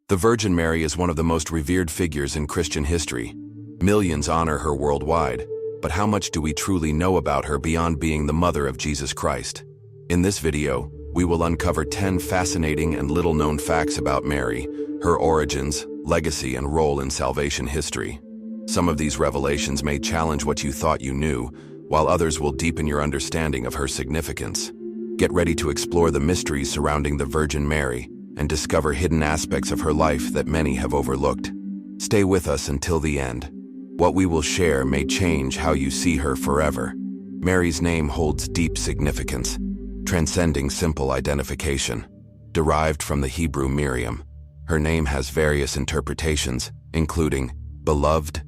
The Virgin Mary is one of the most revered figures in Christian history. Millions honor her worldwide, but how much do we truly know about her beyond being the mother of Jesus Christ? In this video, we will uncover 10 fascinating and little-known facts about Mary, her origins, legacy, and role in salvation history. Some of these revelations may challenge what you thought you knew, while others will deepen your understanding of her significance. Get ready to explore the mysteries surrounding the Virgin Mary and discover hidden aspects of her life that many have overlooked. Stay with us until the end. What we will share may change how you see her forever. Mary's name holds deep significance, transcending simple identification. Derived from the Hebrew Miriam, her name has various interpretations, including beloved,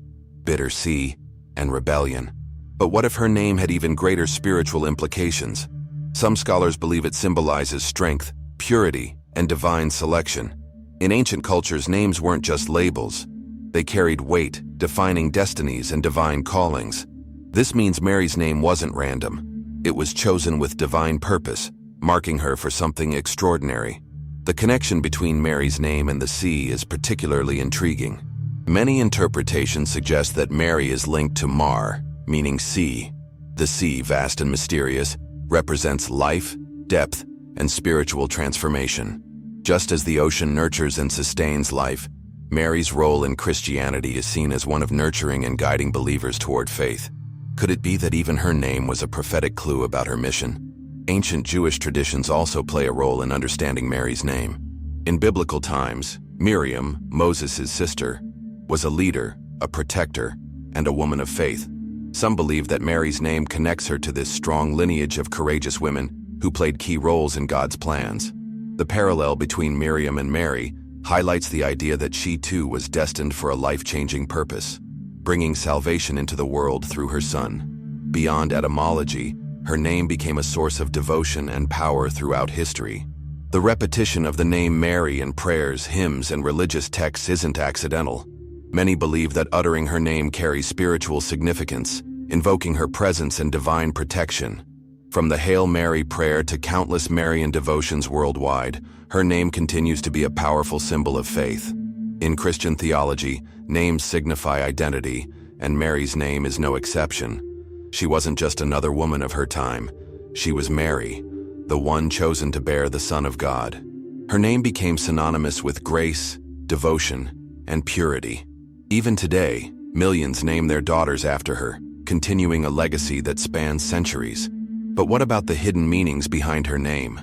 bitter sea, and rebellion. But what if her name had even greater spiritual implications? Some scholars believe it symbolizes strength, purity, and divine selection. In ancient cultures, names weren't just labels. They carried weight, defining destinies and divine callings. This means Mary's name wasn't random. It was chosen with divine purpose, marking her for something extraordinary. The connection between Mary's name and the sea is particularly intriguing. Many interpretations suggest that Mary is linked to Mar, meaning sea. The sea, vast and mysterious, represents life, depth, and spiritual transformation. Just as the ocean nurtures and sustains life, Mary's role in Christianity is seen as one of nurturing and guiding believers toward faith. Could it be that even her name was a prophetic clue about her mission? Ancient Jewish traditions also play a role in understanding Mary's name. In biblical times, Miriam, Moses' sister, was a leader, a protector, and a woman of faith. Some believe that Mary's name connects her to this strong lineage of courageous women who played key roles in God's plans. The parallel between Miriam and Mary highlights the idea that she too was destined for a life-changing purpose, bringing salvation into the world through her son. Beyond etymology, her name became a source of devotion and power throughout history. The repetition of the name Mary in prayers, hymns, and religious texts isn't accidental. Many believe that uttering her name carries spiritual significance, invoking her presence and divine protection. From the Hail Mary prayer to countless Marian devotions worldwide, her name continues to be a powerful symbol of faith. In Christian theology, names signify identity, and Mary's name is no exception. She wasn't just another woman of her time. She was Mary, the one chosen to bear the Son of God. Her name became synonymous with grace, devotion, and purity. Even today, millions name their daughters after her, continuing a legacy that spans centuries. But what about the hidden meanings behind her name?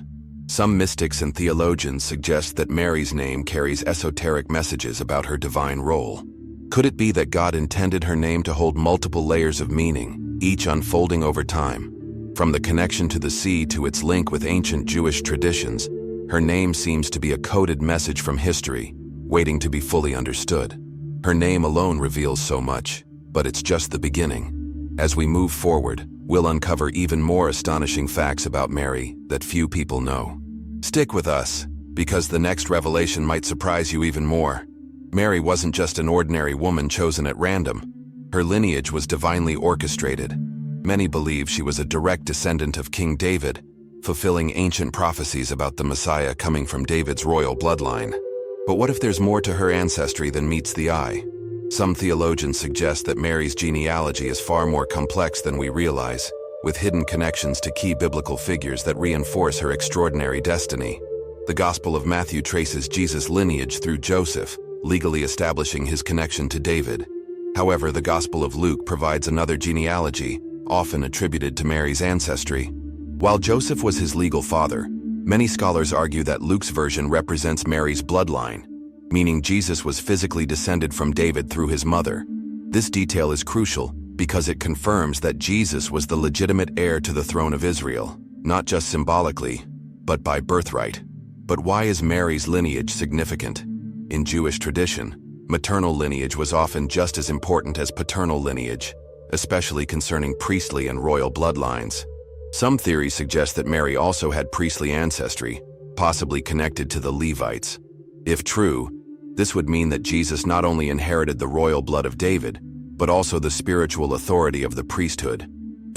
Some mystics and theologians suggest that Mary's name carries esoteric messages about her divine role. Could it be that God intended her name to hold multiple layers of meaning, each unfolding over time? From the connection to the sea to its link with ancient Jewish traditions, her name seems to be a coded message from history, waiting to be fully understood. Her name alone reveals so much, but it's just the beginning. As we move forward, we'll uncover even more astonishing facts about Mary that few people know. Stick with us, because the next revelation might surprise you even more. Mary wasn't just an ordinary woman chosen at random. Her lineage was divinely orchestrated. Many believe she was a direct descendant of King David, fulfilling ancient prophecies about the Messiah coming from David's royal bloodline. But what if there's more to her ancestry than meets the eye? Some theologians suggest that Mary's genealogy is far more complex than we realize, with hidden connections to key biblical figures that reinforce her extraordinary destiny. The Gospel of Matthew traces Jesus' lineage through Joseph, legally establishing his connection to David. However, the Gospel of Luke provides another genealogy, often attributed to Mary's ancestry. While Joseph was his legal father, many scholars argue that Luke's version represents Mary's bloodline, meaning Jesus was physically descended from David through his mother. This detail is crucial because it confirms that Jesus was the legitimate heir to the throne of Israel, not just symbolically, but by birthright. But why is Mary's lineage significant? In Jewish tradition, maternal lineage was often just as important as paternal lineage, especially concerning priestly and royal bloodlines. Some theories suggest that Mary also had priestly ancestry, possibly connected to the Levites. If true, this would mean that Jesus not only inherited the royal blood of David, but also the spiritual authority of the priesthood.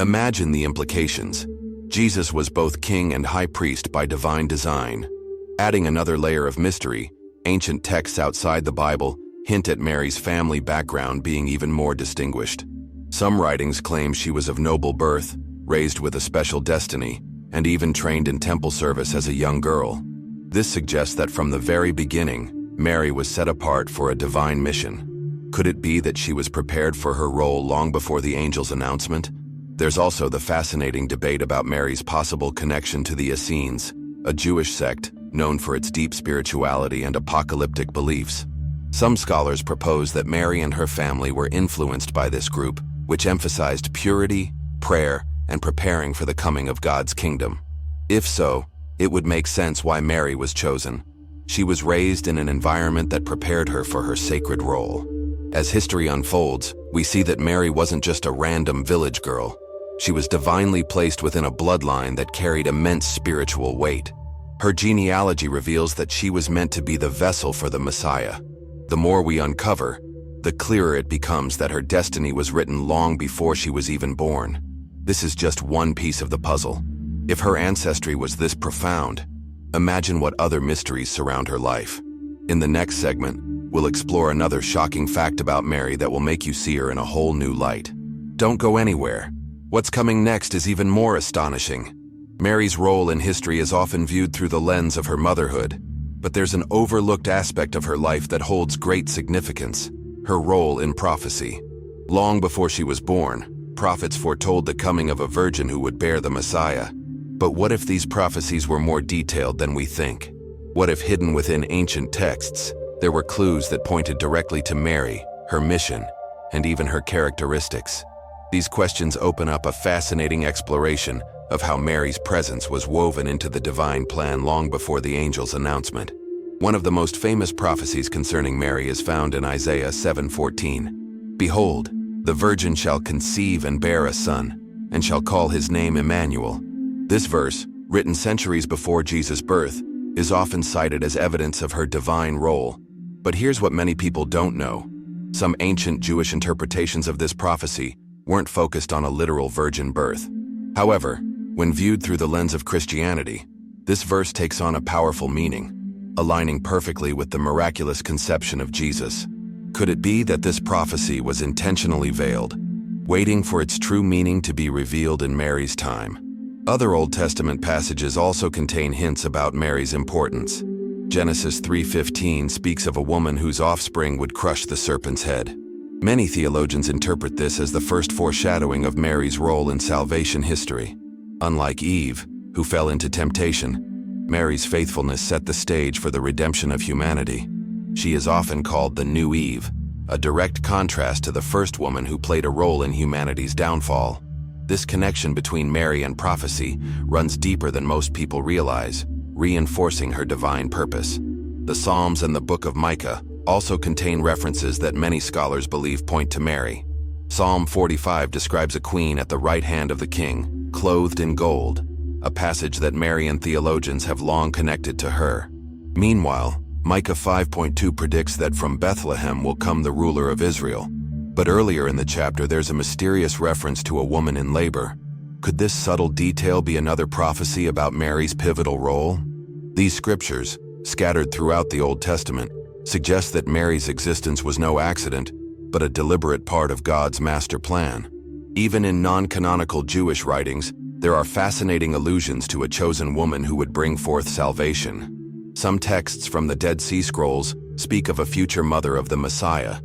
Imagine the implications. Jesus was both king and high priest by divine design. Adding another layer of mystery, Ancient texts outside the Bible hint at Mary's family background being even more distinguished. Some writings claim she was of noble birth, raised with a special destiny, and even trained in temple service as a young girl. This suggests that from the very beginning, Mary was set apart for a divine mission. Could it be that she was prepared for her role long before the angel's announcement? There's also the fascinating debate about Mary's possible connection to the Essenes, a Jewish sect known for its deep spirituality and apocalyptic beliefs. Some scholars propose that Mary and her family were influenced by this group, which emphasized purity, prayer, and preparing for the coming of God's kingdom. If so, it would make sense why Mary was chosen. She was raised in an environment that prepared her for her sacred role. As history unfolds, we see that Mary wasn't just a random village girl. She was divinely placed within a bloodline that carried immense spiritual weight. Her genealogy reveals that she was meant to be the vessel for the Messiah. The more we uncover, the clearer it becomes that her destiny was written long before she was even born. This is just one piece of the puzzle. If her ancestry was this profound, imagine what other mysteries surround her life. In the next segment, we'll explore another shocking fact about Mary that will make you see her in a whole new light. Don't go anywhere. What's coming next is even more astonishing. Mary's role in history is often viewed through the lens of her motherhood, but there's an overlooked aspect of her life that holds great significance: her role in prophecy. Long before she was born, prophets foretold the coming of a virgin who would bear the Messiah. But what if these prophecies were more detailed than we think? What if hidden within ancient texts, there were clues that pointed directly to Mary, her mission, and even her characteristics? These questions open up a fascinating exploration of how Mary's presence was woven into the divine plan long before the angel's announcement. One of the most famous prophecies concerning Mary is found in Isaiah 7:14. "Behold, the virgin shall conceive and bear a son, and shall call his name Emmanuel." This verse, written centuries before Jesus' birth, is often cited as evidence of her divine role. But here's what many people don't know. Some ancient Jewish interpretations of this prophecy weren't focused on a literal virgin birth. However, when viewed through the lens of Christianity, this verse takes on a powerful meaning, aligning perfectly with the miraculous conception of Jesus. Could it be that this prophecy was intentionally veiled, waiting for its true meaning to be revealed in Mary's time? Other Old Testament passages also contain hints about Mary's importance. Genesis 3:15 speaks of a woman whose offspring would crush the serpent's head. Many theologians interpret this as the first foreshadowing of Mary's role in salvation history. Unlike Eve, who fell into temptation, Mary's faithfulness set the stage for the redemption of humanity. She is often called the new Eve, a direct contrast to the first woman who played a role in humanity's downfall. This connection between Mary and prophecy runs deeper than most people realize, reinforcing her divine purpose. The Psalms and the Book of Micah also contain references that many scholars believe point to Mary. Psalm 45 describes a queen at the right hand of the king, clothed in gold, a passage that Marian theologians have long connected to her. Meanwhile, Micah 5:2 predicts that from Bethlehem will come the ruler of Israel. But earlier in the chapter, there's a mysterious reference to a woman in labor. Could this subtle detail be another prophecy about Mary's pivotal role? These scriptures, scattered throughout the Old Testament, suggest that Mary's existence was no accident, but a deliberate part of God's master plan. Even in non-canonical Jewish writings, there are fascinating allusions to a chosen woman who would bring forth salvation. Some texts from the Dead Sea Scrolls speak of a future mother of the Messiah,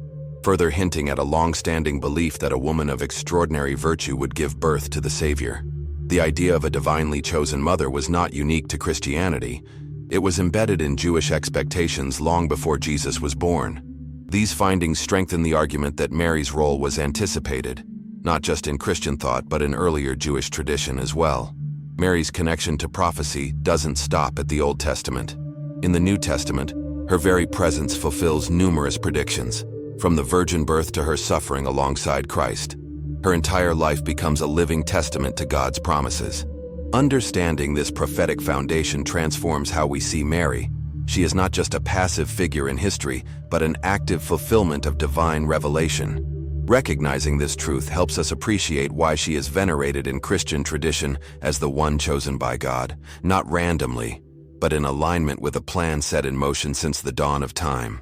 further hinting at a long-standing belief that a woman of extraordinary virtue would give birth to the Savior. The idea of a divinely chosen mother was not unique to Christianity. It was embedded in Jewish expectations long before Jesus was born. These findings strengthen the argument that Mary's role was anticipated, not just in Christian thought but in earlier Jewish tradition as well. Mary's connection to prophecy doesn't stop at the Old Testament. In the New Testament, her very presence fulfills numerous predictions, from the virgin birth to her suffering alongside Christ. Her entire life becomes a living testament to God's promises. Understanding this prophetic foundation transforms how we see Mary. She is not just a passive figure in history, but an active fulfillment of divine revelation. Recognizing this truth helps us appreciate why she is venerated in Christian tradition as the one chosen by God, not randomly, but in alignment with a plan set in motion since the dawn of time.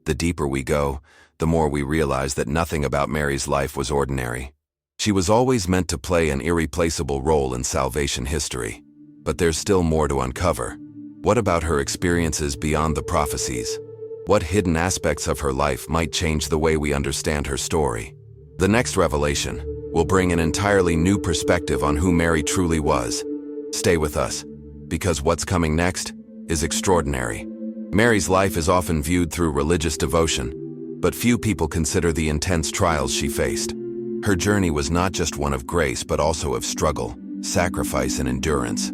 The deeper we go, the more we realize that nothing about Mary's life was ordinary. She was always meant to play an irreplaceable role in salvation history. But there's still more to uncover. What about her experiences beyond the prophecies? What hidden aspects of her life might change the way we understand her story? The next revelation will bring an entirely new perspective on who Mary truly was. Stay with us, because what's coming next is extraordinary. Mary's life is often viewed through religious devotion, but few people consider the intense trials she faced. Her journey was not just one of grace but also of struggle, sacrifice, and endurance.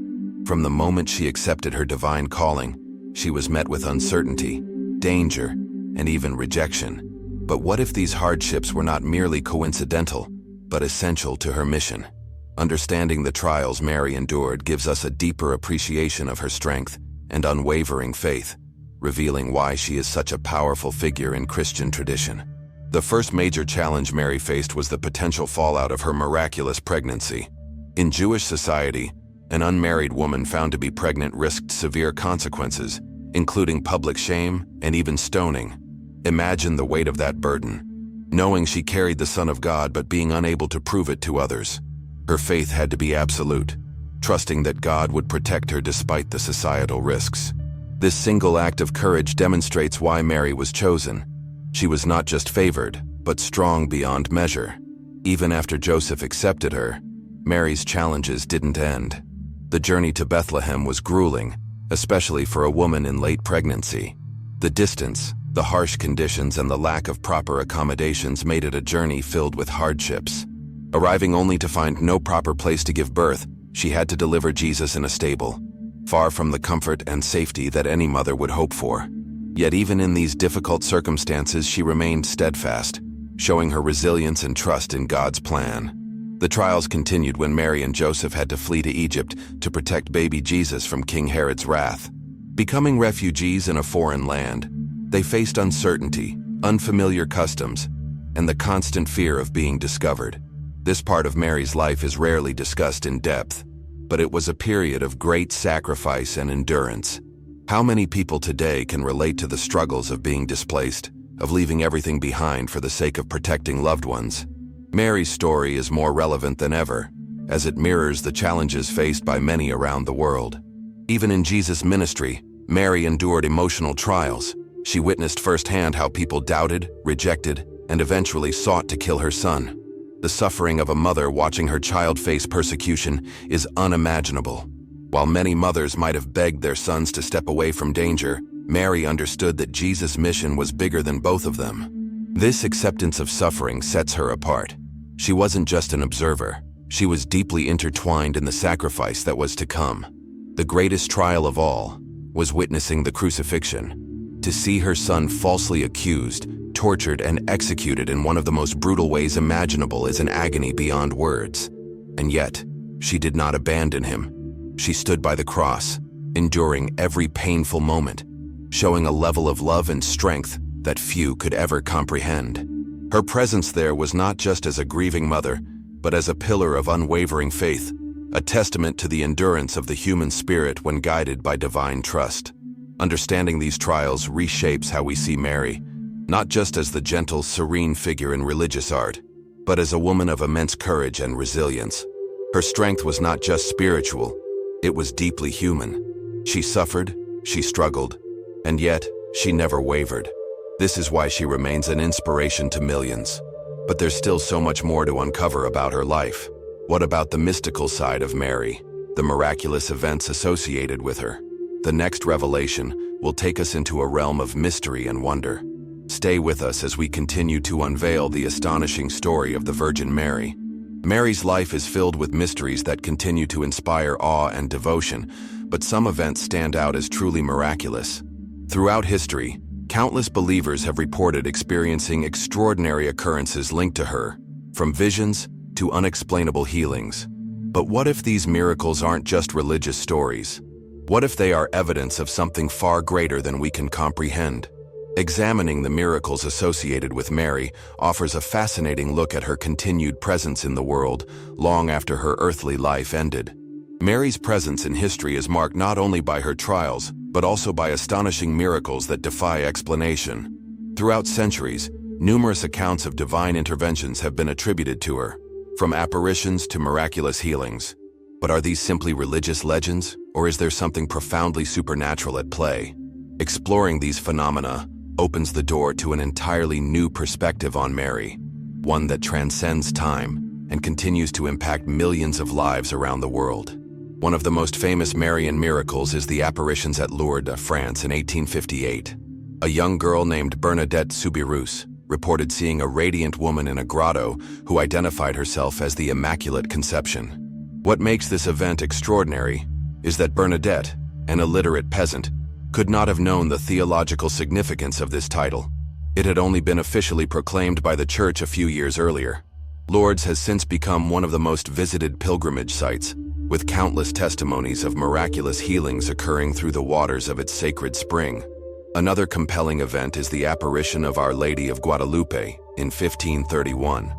From the moment she accepted her divine calling, she was met with uncertainty, danger, and even rejection. But what if these hardships were not merely coincidental, but essential to her mission? Understanding the trials Mary endured gives us a deeper appreciation of her strength and unwavering faith, revealing why she is such a powerful figure in Christian tradition. The first major challenge Mary faced was the potential fallout of her miraculous pregnancy. In Jewish society, an unmarried woman found to be pregnant risked severe consequences, including public shame and even stoning. Imagine the weight of that burden, knowing she carried the Son of God but being unable to prove it to others. Her faith had to be absolute, trusting that God would protect her despite the societal risks. This single act of courage demonstrates why Mary was chosen. She was not just favored, but strong beyond measure. Even after Joseph accepted her, Mary's challenges didn't end. The journey to Bethlehem was grueling, especially for a woman in late pregnancy. The distance, the harsh conditions, and the lack of proper accommodations made it a journey filled with hardships. Arriving only to find no proper place to give birth, she had to deliver Jesus in a stable, far from the comfort and safety that any mother would hope for. Yet even in these difficult circumstances, she remained steadfast, showing her resilience and trust in God's plan. The trials continued when Mary and Joseph had to flee to Egypt to protect baby Jesus from King Herod's wrath. Becoming refugees in a foreign land, they faced uncertainty, unfamiliar customs, and the constant fear of being discovered. This part of Mary's life is rarely discussed in depth, but it was a period of great sacrifice and endurance. How many people today can relate to the struggles of being displaced, of leaving everything behind for the sake of protecting loved ones? Mary's story is more relevant than ever, as it mirrors the challenges faced by many around the world. Even in Jesus' ministry, Mary endured emotional trials. She witnessed firsthand how people doubted, rejected, and eventually sought to kill her son. The suffering of a mother watching her child face persecution is unimaginable. While many mothers might have begged their sons to step away from danger, Mary understood that Jesus' mission was bigger than both of them. This acceptance of suffering sets her apart. She wasn't just an observer. She was deeply intertwined in the sacrifice that was to come. The greatest trial of all was witnessing the crucifixion. To see her son falsely accused, tortured, and executed in one of the most brutal ways imaginable is an agony beyond words. And yet, she did not abandon him. She stood by the cross, enduring every painful moment, showing a level of love and strength that few could ever comprehend. Her presence there was not just as a grieving mother, but as a pillar of unwavering faith, a testament to the endurance of the human spirit when guided by divine trust. Understanding these trials reshapes how we see Mary, not just as the gentle, serene figure in religious art, but as a woman of immense courage and resilience. Her strength was not just spiritual, it was deeply human. She suffered, she struggled, and yet she never wavered. This is why she remains an inspiration to millions. But there's still so much more to uncover about her life. What about the mystical side of Mary, the miraculous events associated with her? The next revelation will take us into a realm of mystery and wonder. Stay with us as we continue to unveil the astonishing story of the Virgin Mary. Mary's life is filled with mysteries that continue to inspire awe and devotion, but some events stand out as truly miraculous. Throughout history, countless believers have reported experiencing extraordinary occurrences linked to her, from visions to unexplainable healings. But what if these miracles aren't just religious stories? What if they are evidence of something far greater than we can comprehend? Examining the miracles associated with Mary offers a fascinating look at her continued presence in the world long after her earthly life ended. Mary's presence in history is marked not only by her trials, but also by astonishing miracles that defy explanation. Throughout centuries, numerous accounts of divine interventions have been attributed to her, from apparitions to miraculous healings. But are these simply religious legends, or is there something profoundly supernatural at play? Exploring these phenomena opens the door to an entirely new perspective on Mary, one that transcends time and continues to impact millions of lives around the world. One of the most famous Marian miracles is the apparitions at Lourdes, France in 1858. A young girl named Bernadette Soubirous reported seeing a radiant woman in a grotto who identified herself as the Immaculate Conception. What makes this event extraordinary is that Bernadette, an illiterate peasant, could not have known the theological significance of this title. It had only been officially proclaimed by the Church a few years earlier. Lourdes has since become one of the most visited pilgrimage sites, with countless testimonies of miraculous healings occurring through the waters of its sacred spring. Another compelling event is the apparition of Our Lady of Guadalupe in 1531.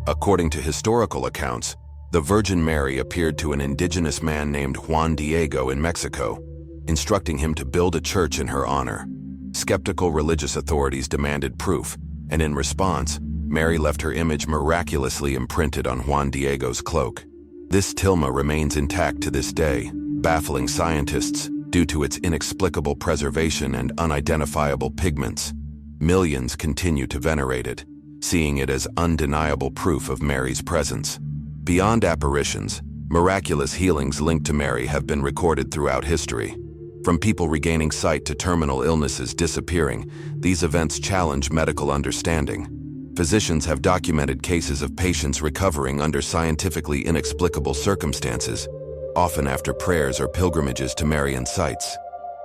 According to historical accounts, the Virgin Mary appeared to an indigenous man named Juan Diego in Mexico, instructing him to build a church in her honor. Skeptical religious authorities demanded proof, and in response, Mary left her image miraculously imprinted on Juan Diego's cloak. This tilma remains intact to this day, baffling scientists due to its inexplicable preservation and unidentifiable pigments. Millions continue to venerate it, seeing it as undeniable proof of Mary's presence. Beyond apparitions, miraculous healings linked to Mary have been recorded throughout history. From people regaining sight to terminal illnesses disappearing, these events challenge medical understanding. Physicians have documented cases of patients recovering under scientifically inexplicable circumstances, often after prayers or pilgrimages to Marian sites.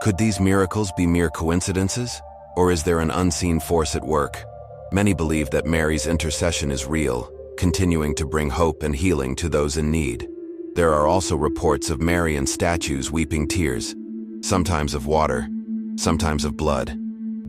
Could these miracles be mere coincidences, or is there an unseen force at work? Many believe that Mary's intercession is real, continuing to bring hope and healing to those in need. There are also reports of Marian statues weeping tears, sometimes of water, sometimes of blood.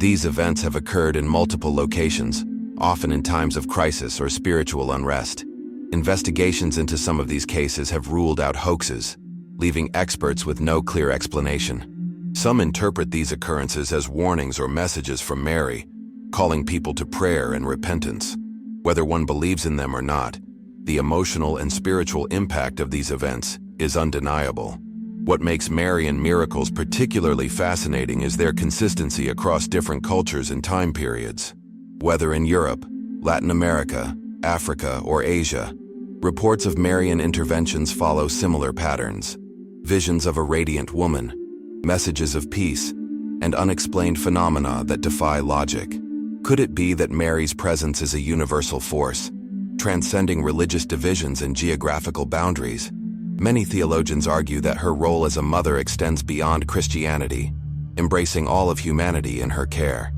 These events have occurred in multiple locations, often in times of crisis or spiritual unrest. Investigations into some of these cases have ruled out hoaxes, leaving experts with no clear explanation. Some interpret these occurrences as warnings or messages from Mary, calling people to prayer and repentance. Whether one believes in them or not, the emotional and spiritual impact of these events is undeniable. What makes Marian miracles particularly fascinating is their consistency across different cultures and time periods. Whether in Europe, Latin America, Africa, or Asia, reports of Marian interventions follow similar patterns. Visions of a radiant woman, messages of peace, and unexplained phenomena that defy logic. Could it be that Mary's presence is a universal force, transcending religious divisions and geographical boundaries? Many theologians argue that her role as a mother extends beyond Christianity, embracing all of humanity in her care.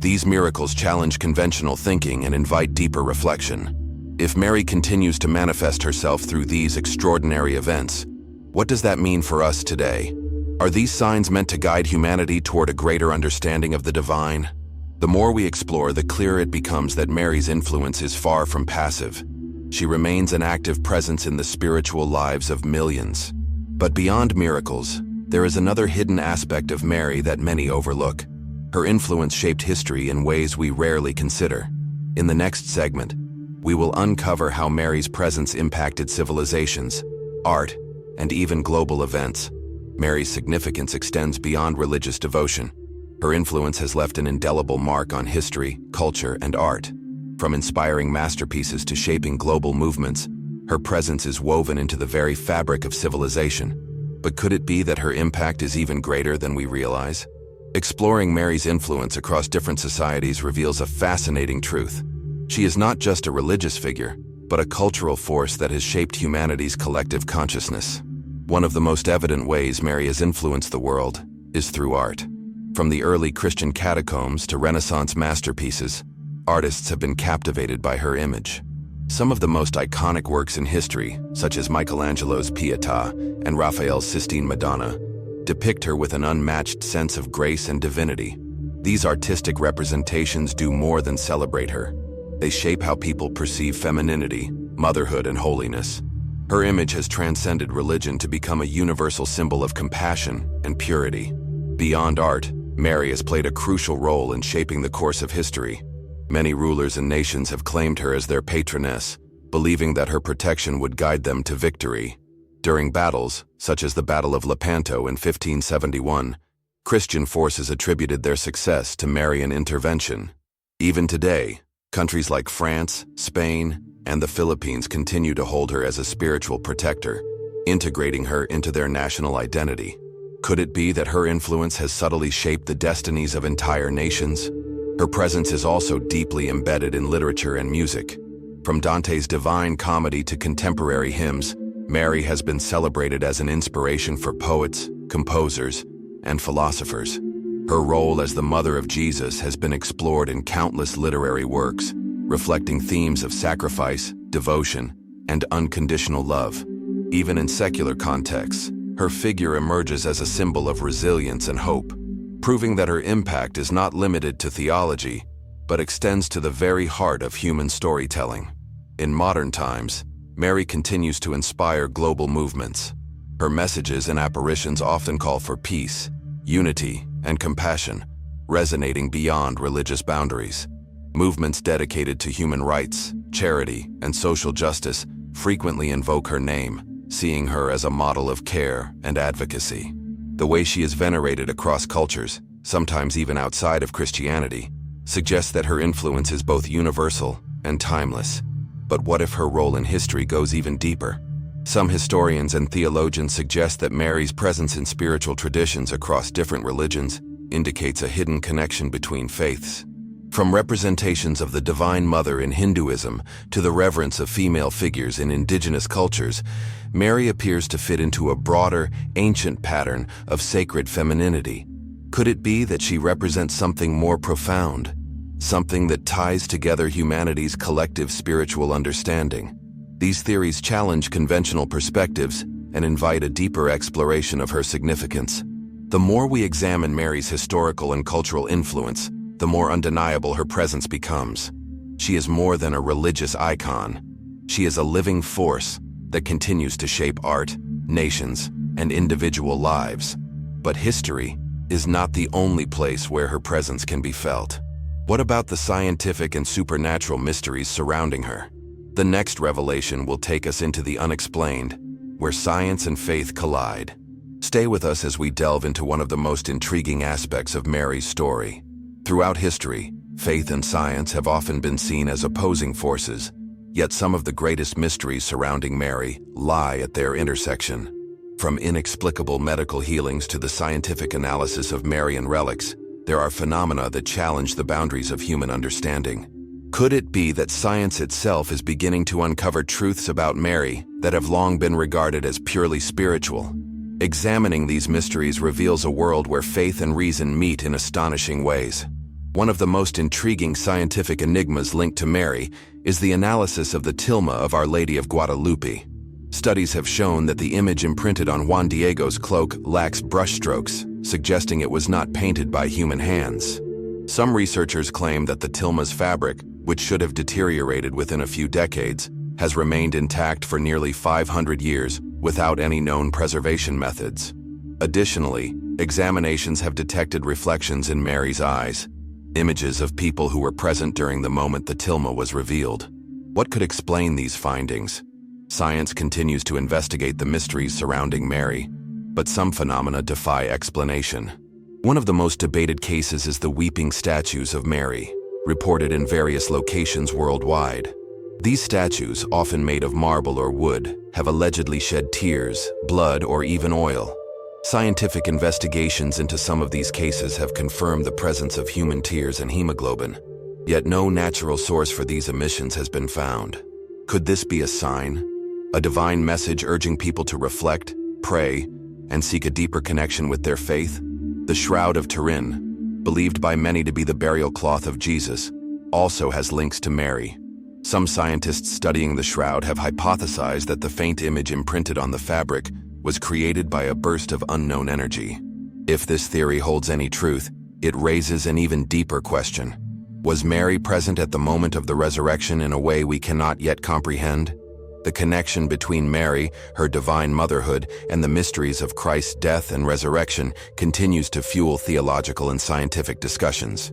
These miracles challenge conventional thinking and invite deeper reflection. If Mary continues to manifest herself through these extraordinary events, what does that mean for us today? Are these signs meant to guide humanity toward a greater understanding of the divine? The more we explore, the clearer it becomes that Mary's influence is far from passive. She remains an active presence in the spiritual lives of millions. But beyond miracles, there is another hidden aspect of Mary that many overlook. Her influence shaped history in ways we rarely consider. In the next segment, we will uncover how Mary's presence impacted civilizations, art, and even global events. Mary's significance extends beyond religious devotion. Her influence has left an indelible mark on history, culture, and art. From inspiring masterpieces to shaping global movements, her presence is woven into the very fabric of civilization. But could it be that her impact is even greater than we realize? Exploring Mary's influence across different societies reveals a fascinating truth. She is not just a religious figure, but a cultural force that has shaped humanity's collective consciousness. One of the most evident ways Mary has influenced the world is through art. From the early Christian catacombs to Renaissance masterpieces, artists have been captivated by her image. Some of the most iconic works in history, such as Michelangelo's Pietà and Raphael's Sistine Madonna, depict her with an unmatched sense of grace and divinity. These artistic representations do more than celebrate her. They shape how people perceive femininity, motherhood, and holiness. Her image has transcended religion to become a universal symbol of compassion and purity. Beyond art, Mary has played a crucial role in shaping the course of history. Many rulers and nations have claimed her as their patroness, believing that her protection would guide them to victory. During battles, such as the Battle of Lepanto in 1571, Christian forces attributed their success to Marian intervention. Even today, countries like France, Spain, and the Philippines continue to hold her as a spiritual protector, integrating her into their national identity. Could it be that her influence has subtly shaped the destinies of entire nations? Her presence is also deeply embedded in literature and music. From Dante's Divine Comedy to contemporary hymns, Mary has been celebrated as an inspiration for poets, composers, and philosophers. Her role as the mother of Jesus has been explored in countless literary works, reflecting themes of sacrifice, devotion, and unconditional love. Even in secular contexts, her figure emerges as a symbol of resilience and hope, proving that her impact is not limited to theology, but extends to the very heart of human storytelling. In modern times, Mary continues to inspire global movements. Her messages and apparitions often call for peace, unity, and compassion, resonating beyond religious boundaries. Movements dedicated to human rights, charity, and social justice frequently invoke her name, seeing her as a model of care and advocacy. The way she is venerated across cultures, sometimes even outside of Christianity, suggests that her influence is both universal and timeless. But what if her role in history goes even deeper? Some historians and theologians suggest that Mary's presence in spiritual traditions across different religions indicates a hidden connection between faiths. From representations of the Divine Mother in Hinduism to the reverence of female figures in indigenous cultures, Mary appears to fit into a broader, ancient pattern of sacred femininity. Could it be that she represents something more profound, something that ties together humanity's collective spiritual understanding? These theories challenge conventional perspectives and invite a deeper exploration of her significance. The more we examine Mary's historical and cultural influence, the more undeniable her presence becomes. She is more than a religious icon. She is a living force that continues to shape art, nations, and individual lives. But history is not the only place where her presence can be felt. What about the scientific and supernatural mysteries surrounding her? The next revelation will take us into the unexplained, where science and faith collide. Stay with us as we delve into one of the most intriguing aspects of Mary's story. Throughout history, faith and science have often been seen as opposing forces, yet some of the greatest mysteries surrounding Mary lie at their intersection. From inexplicable medical healings to the scientific analysis of Marian relics, there are phenomena that challenge the boundaries of human understanding. Could it be that science itself is beginning to uncover truths about Mary that have long been regarded as purely spiritual? Examining these mysteries reveals a world where faith and reason meet in astonishing ways. One of the most intriguing scientific enigmas linked to Mary is the analysis of the tilma of Our Lady of Guadalupe. Studies have shown that the image imprinted on Juan Diego's cloak lacks brushstrokes, suggesting it was not painted by human hands. Some researchers claim that the tilma's fabric, which should have deteriorated within a few decades, has remained intact for nearly 500 years without any known preservation methods. Additionally, examinations have detected reflections in Mary's eyes, images of people who were present during the moment the tilma was revealed. What could explain these findings? Science continues to investigate the mysteries surrounding Mary, but some phenomena defy explanation. One of the most debated cases is the weeping statues of Mary, reported in various locations worldwide. These statues, often made of marble or wood, have allegedly shed tears, blood, or even oil. Scientific investigations into some of these cases have confirmed the presence of human tears and hemoglobin, yet no natural source for these emissions has been found. Could this be a sign? A divine message urging people to reflect, pray, and seek a deeper connection with their faith? The Shroud of Turin, believed by many to be the burial cloth of Jesus, also has links to Mary. Some scientists studying the shroud have hypothesized that the faint image imprinted on the fabric was created by a burst of unknown energy. If this theory holds any truth, it raises an even deeper question. Was Mary present at the moment of the resurrection in a way we cannot yet comprehend? The connection between Mary, her divine motherhood, and the mysteries of Christ's death and resurrection continues to fuel theological and scientific discussions.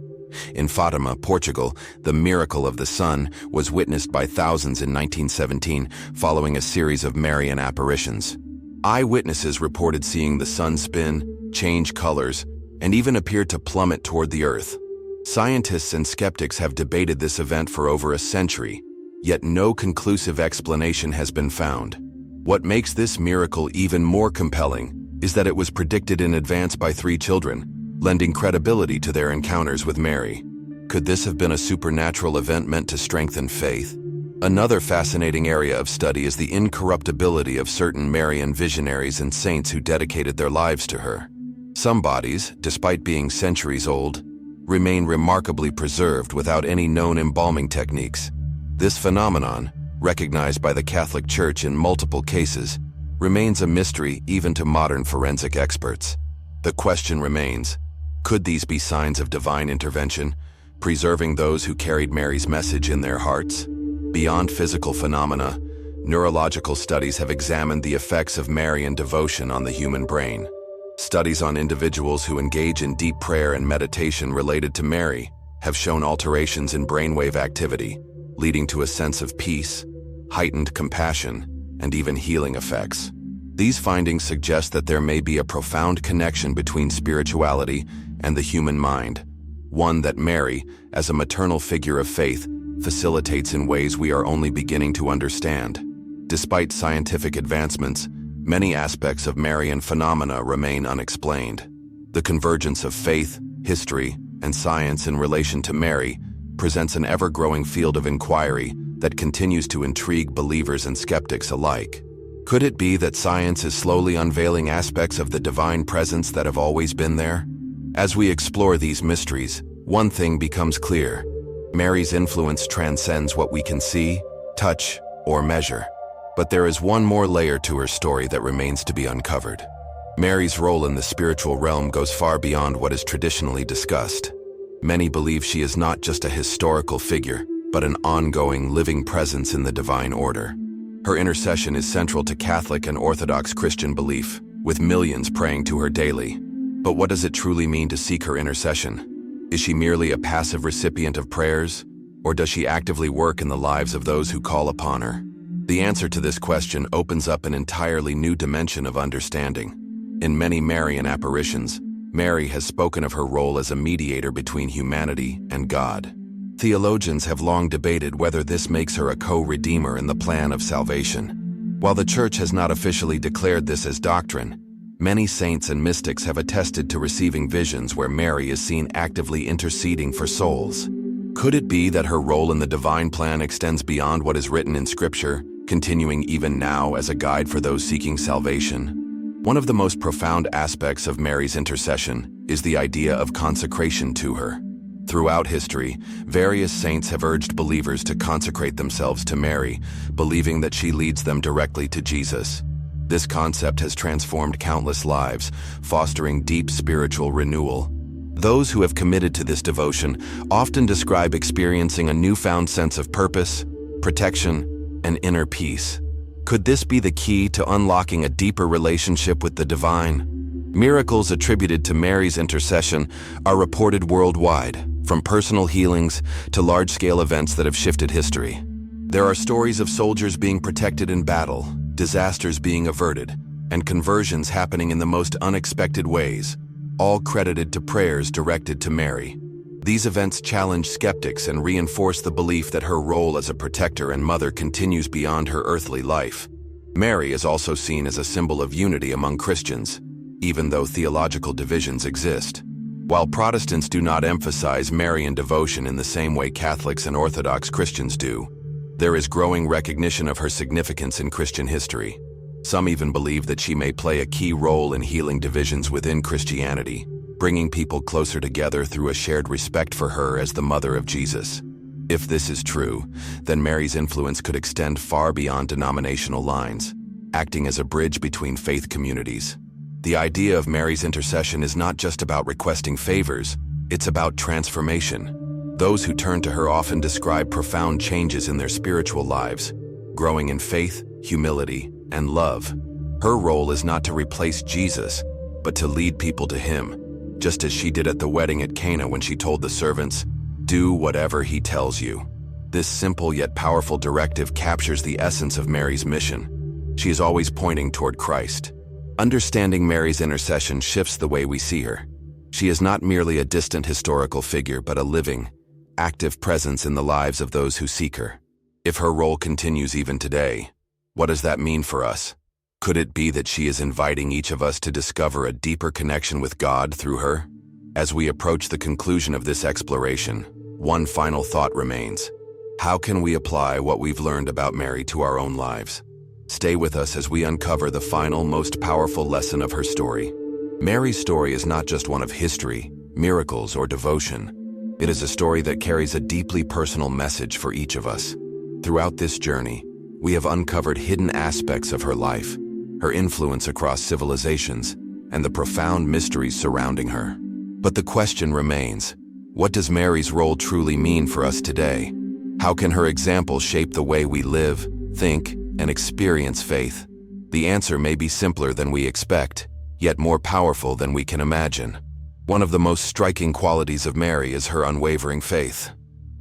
In Fatima, Portugal, the miracle of the sun was witnessed by thousands in 1917 following a series of Marian apparitions. Eyewitnesses reported seeing the sun spin, change colors, and even appear to plummet toward the earth. Scientists and skeptics have debated this event for over a century, yet no conclusive explanation has been found. What makes this miracle even more compelling is that it was predicted in advance by 3 children, lending credibility to their encounters with Mary. Could this have been a supernatural event meant to strengthen faith? Another fascinating area of study is the incorruptibility of certain Marian visionaries and saints who dedicated their lives to her. Some bodies, despite being centuries old, remain remarkably preserved without any known embalming techniques. This phenomenon, recognized by the Catholic Church in multiple cases, remains a mystery even to modern forensic experts. The question remains, could these be signs of divine intervention, preserving those who carried Mary's message in their hearts? Beyond physical phenomena, neurological studies have examined the effects of Marian devotion on the human brain. Studies on individuals who engage in deep prayer and meditation related to Mary have shown alterations in brainwave activity, leading to a sense of peace, heightened compassion, and even healing effects. These findings suggest that there may be a profound connection between spirituality and the human mind, one that Mary, as a maternal figure of faith, facilitates in ways we are only beginning to understand. Despite scientific advancements, many aspects of Marian phenomena remain unexplained. The convergence of faith, history, and science in relation to Mary presents an ever-growing field of inquiry that continues to intrigue believers and skeptics alike. Could it be that science is slowly unveiling aspects of the divine presence that have always been there? As we explore these mysteries, one thing becomes clear. Mary's influence transcends what we can see, touch, or measure. But there is one more layer to her story that remains to be uncovered. Mary's role in the spiritual realm goes far beyond what is traditionally discussed. Many believe she is not just a historical figure, but an ongoing, living presence in the divine order. Her intercession is central to Catholic and Orthodox Christian belief, with millions praying to her daily. But what does it truly mean to seek her intercession? Is she merely a passive recipient of prayers, or does she actively work in the lives of those who call upon her? The answer to this question opens up an entirely new dimension of understanding. In many Marian apparitions, Mary has spoken of her role as a mediator between humanity and God. Theologians have long debated whether this makes her a co-redeemer in the plan of salvation. While the Church has not officially declared this as doctrine, many saints and mystics have attested to receiving visions where Mary is seen actively interceding for souls. Could it be that her role in the divine plan extends beyond what is written in Scripture, continuing even now as a guide for those seeking salvation? One of the most profound aspects of Mary's intercession is the idea of consecration to her. Throughout history, various saints have urged believers to consecrate themselves to Mary, believing that she leads them directly to Jesus. This concept has transformed countless lives, fostering deep spiritual renewal. Those who have committed to this devotion often describe experiencing a newfound sense of purpose, protection, and inner peace. Could this be the key to unlocking a deeper relationship with the divine? Miracles attributed to Mary's intercession are reported worldwide, from personal healings to large-scale events that have shifted history. There are stories of soldiers being protected in battle, disasters being averted, and conversions happening in the most unexpected ways, all credited to prayers directed to Mary. These events challenge skeptics and reinforce the belief that her role as a protector and mother continues beyond her earthly life. Mary is also seen as a symbol of unity among Christians, even though theological divisions exist. While Protestants do not emphasize Marian devotion in the same way Catholics and Orthodox Christians do, there is growing recognition of her significance in Christian history. Some even believe that she may play a key role in healing divisions within Christianity, bringing people closer together through a shared respect for her as the mother of Jesus. If this is true, then Mary's influence could extend far beyond denominational lines, acting as a bridge between faith communities. The idea of Mary's intercession is not just about requesting favors, it's about transformation. Those who turn to her often describe profound changes in their spiritual lives, growing in faith, humility, and love. Her role is not to replace Jesus, but to lead people to him, just as she did at the wedding at Cana when she told the servants, "Do whatever he tells you." This simple yet powerful directive captures the essence of Mary's mission. She is always pointing toward Christ. Understanding Mary's intercession shifts the way we see her. She is not merely a distant historical figure, but a living, active presence in the lives of those who seek her. If her role continues even today, what does that mean for us? Could it be that she is inviting each of us to discover a deeper connection with God through her? As we approach the conclusion of this exploration, one final thought remains. How can we apply what we've learned about Mary to our own lives? Stay with us as we uncover the final, most powerful lesson of her story. Mary's story is not just one of history, miracles, or devotion. It is a story that carries a deeply personal message for each of us. Throughout this journey, we have uncovered hidden aspects of her life, her influence across civilizations, and the profound mysteries surrounding her. But the question remains, what does Mary's role truly mean for us today? How can her example shape the way we live, think, and experience faith? The answer may be simpler than we expect, yet more powerful than we can imagine. One of the most striking qualities of Mary is her unwavering faith.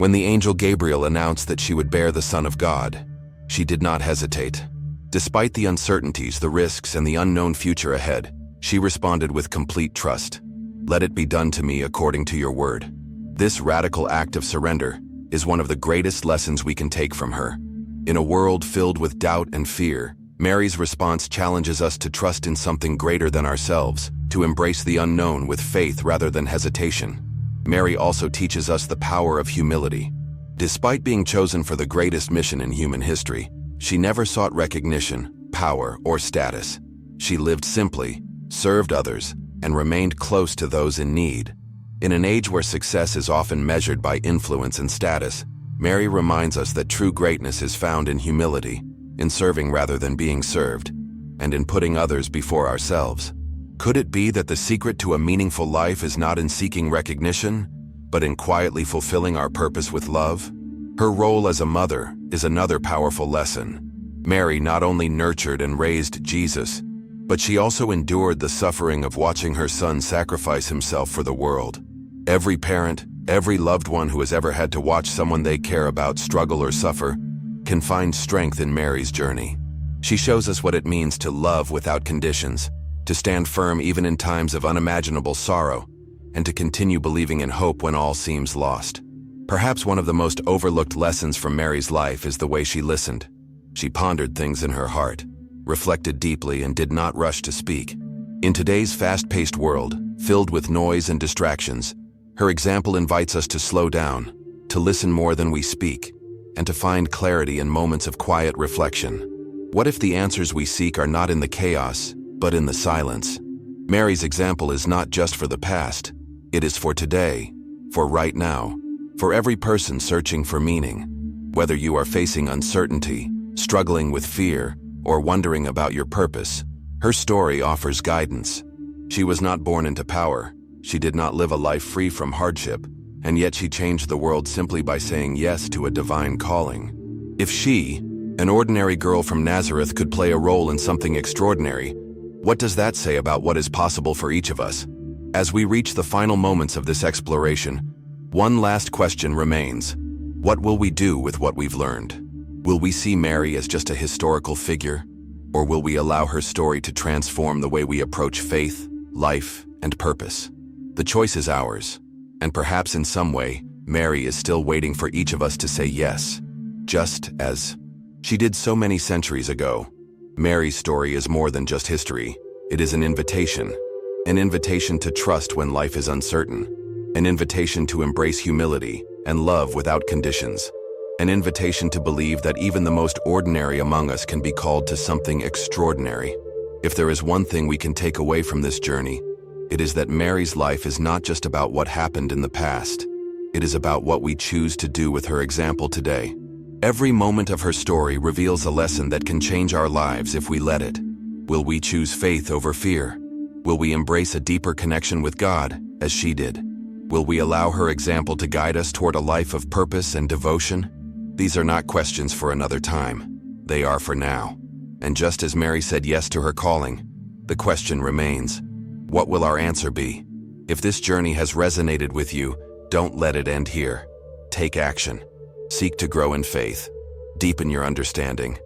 When the angel Gabriel announced that she would bear the Son of God, she did not hesitate. Despite the uncertainties, the risks, and the unknown future ahead, she responded with complete trust. "Let it be done to me according to your word." This radical act of surrender is one of the greatest lessons we can take from her. In a world filled with doubt and fear, Mary's response challenges us to trust in something greater than ourselves, to embrace the unknown with faith rather than hesitation. Mary also teaches us the power of humility. Despite being chosen for the greatest mission in human history, she never sought recognition, power, or status. She lived simply, served others, and remained close to those in need. In an age where success is often measured by influence and status, Mary reminds us that true greatness is found in humility, in serving rather than being served, and in putting others before ourselves. Could it be that the secret to a meaningful life is not in seeking recognition, but in quietly fulfilling our purpose with love? Her role as a mother is another powerful lesson. Mary not only nurtured and raised Jesus, but she also endured the suffering of watching her son sacrifice himself for the world. Every parent, every loved one who has ever had to watch someone they care about struggle or suffer, can find strength in Mary's journey. She shows us what it means to love without conditions, to stand firm even in times of unimaginable sorrow, and to continue believing in hope when all seems lost. Perhaps one of the most overlooked lessons from Mary's life is the way she listened. She pondered things in her heart, reflected deeply, and did not rush to speak. In today's fast-paced world, filled with noise and distractions, her example invites us to slow down, to listen more than we speak, and to find clarity in moments of quiet reflection. What if the answers we seek are not in the chaos, but in the silence? Mary's example is not just for the past, it is for today, for right now, for every person searching for meaning. Whether you are facing uncertainty, struggling with fear, or wondering about your purpose, her story offers guidance. She was not born into power, she did not live a life free from hardship, and yet she changed the world simply by saying yes to a divine calling. If she, an ordinary girl from Nazareth, could play a role in something extraordinary, what does that say about what is possible for each of us? As we reach the final moments of this exploration, one last question remains. What will we do with what we've learned? Will we see Mary as just a historical figure, or will we allow her story to transform the way we approach faith, life, and purpose? The choice is ours, and perhaps in some way, Mary is still waiting for each of us to say yes, just as she did so many centuries ago. Mary's story is more than just history. It is an invitation to trust when life is uncertain, an invitation to embrace humility and love without conditions, an invitation to believe that even the most ordinary among us can be called to something extraordinary. If there is one thing we can take away from this journey, it is that Mary's life is not just about what happened in the past. It is about what we choose to do with her example today. Every moment of her story reveals a lesson that can change our lives if we let it. Will we choose faith over fear? Will we embrace a deeper connection with God, as she did? Will we allow her example to guide us toward a life of purpose and devotion? These are not questions for another time. they are for now. And just as Mary said yes to her calling, the question remains, what will our answer be? If this journey has resonated with you, don't let it end here. Take action. Seek to grow in faith, deepen your understanding,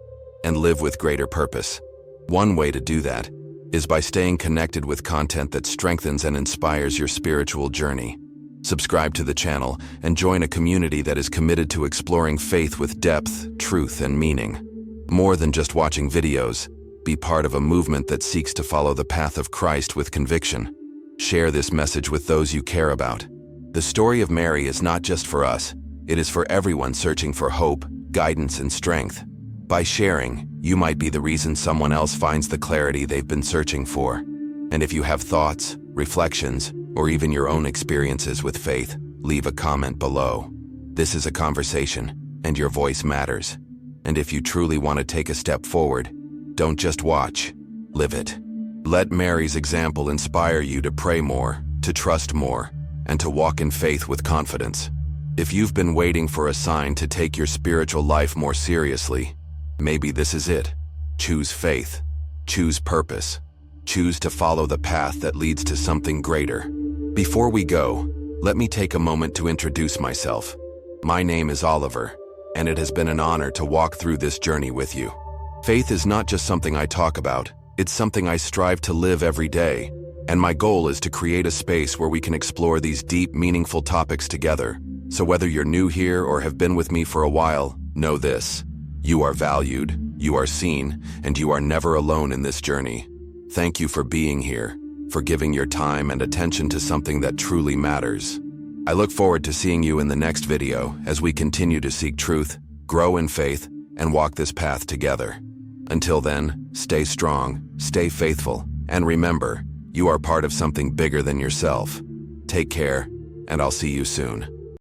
and live with greater purpose. One way to do that is by staying connected with content that strengthens and inspires your spiritual journey. Subscribe to the channel and join a community that is committed to exploring faith with depth, truth, and meaning. More than just watching videos, be part of a movement that seeks to follow the path of Christ with conviction. Share this message with those you care about. The story of Mary is not just for us, it is for everyone searching for hope, guidance, and strength. By sharing, you might be the reason someone else finds the clarity they've been searching for. And if you have thoughts, reflections, or even your own experiences with faith, leave a comment below. This is a conversation, and your voice matters. And if you truly want to take a step forward, don't just watch, live it. Let Mary's example inspire you to pray more, to trust more, and to walk in faith with confidence. If you've been waiting for a sign to take your spiritual life more seriously, maybe this is it. Choose faith. Choose purpose. Choose to follow the path that leads to something greater. Before we go, let me take a moment to introduce myself. My name is Oliver, and it has been an honor to walk through this journey with you. Faith is not just something I talk about, it's something I strive to live every day, and my goal is to create a space where we can explore these deep, meaningful topics together. So whether you're new here or have been with me for a while, know this: you are valued, you are seen, and you are never alone in this journey. Thank you for being here, for giving your time and attention to something that truly matters. I look forward to seeing you in the next video as we continue to seek truth, grow in faith, and walk this path together. Until then, stay strong, stay faithful, and remember, you are part of something bigger than yourself. Take care, and I'll see you soon.